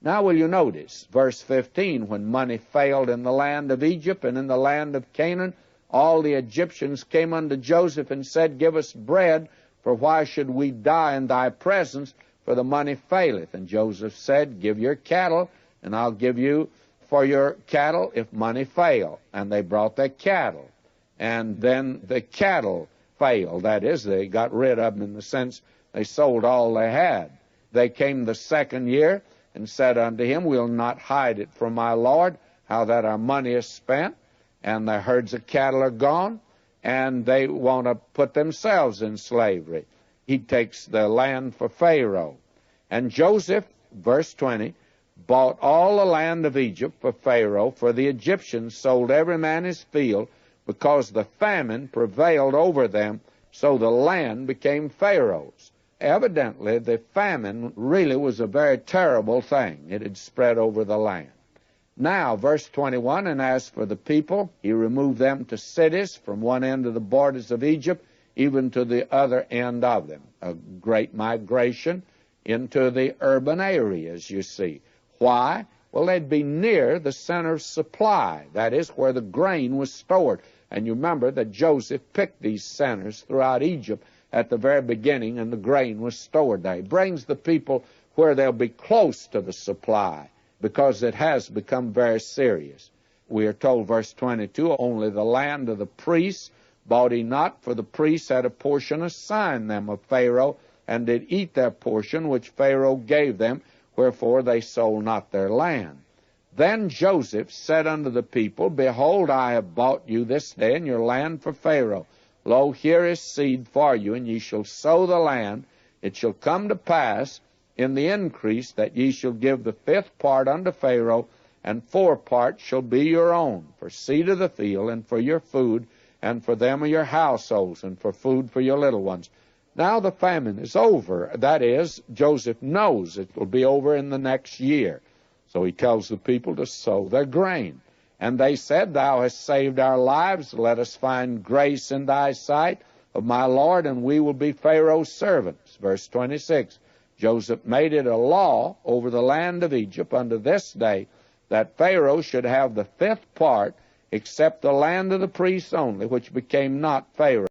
Now will you notice, verse 15, when money failed in the land of Egypt and in the land of Canaan, all the Egyptians came unto Joseph and said, Give us bread, for why should we die in thy presence? For the money faileth. And Joseph said, Give your cattle, and I'll give you for your cattle if money fail. And they brought their cattle. And then the cattle failed. That is, they got rid of them in the sense they sold all they had. They came the second year and said unto him, We'll not hide it from my Lord, how that our money is spent, and the herds of cattle are gone, and they want to put themselves in slavery. He takes the land for Pharaoh. And Joseph, verse 20, bought all the land of Egypt for Pharaoh, for the Egyptians sold every man his field, because the famine prevailed over them, so the land became Pharaoh's. Evidently, the famine really was a very terrible thing. It had spread over the land. Now, verse 21, and as for the people, he removed them to cities from one end of the borders of Egypt, even to the other end of them. A great migration into the urban areas, you see. Why? Well, they'd be near the center of supply. That is, where the grain was stored. And you remember that Joseph picked these centers throughout Egypt at the very beginning, and the grain was stored there. He brings the people where they'll be close to the supply, because it has become very serious. We are told, verse 22, only the land of the priests bought he not, for the priests had a portion assigned them of Pharaoh, and did eat their portion which Pharaoh gave them, wherefore they sold not their land. Then Joseph said unto the people, Behold, I have bought you this day in your land for Pharaoh. Lo, here is seed for you, and ye shall sow the land. It shall come to pass in the increase that ye shall give the fifth part unto Pharaoh, and 4 parts shall be your own, for seed of the field, and for your food, and for them of your households, and for food for your little ones. Now the famine is over. That is, Joseph knows it will be over in the next year. So he tells the people to sow their grain. And they said, Thou hast saved our lives. Let us find grace in thy sight, of my Lord, and we will be Pharaoh's servants. Verse 26, Joseph made it a law over the land of Egypt unto this day, that Pharaoh should have the 5th part, except the land of the priests only, which became not Pharaoh.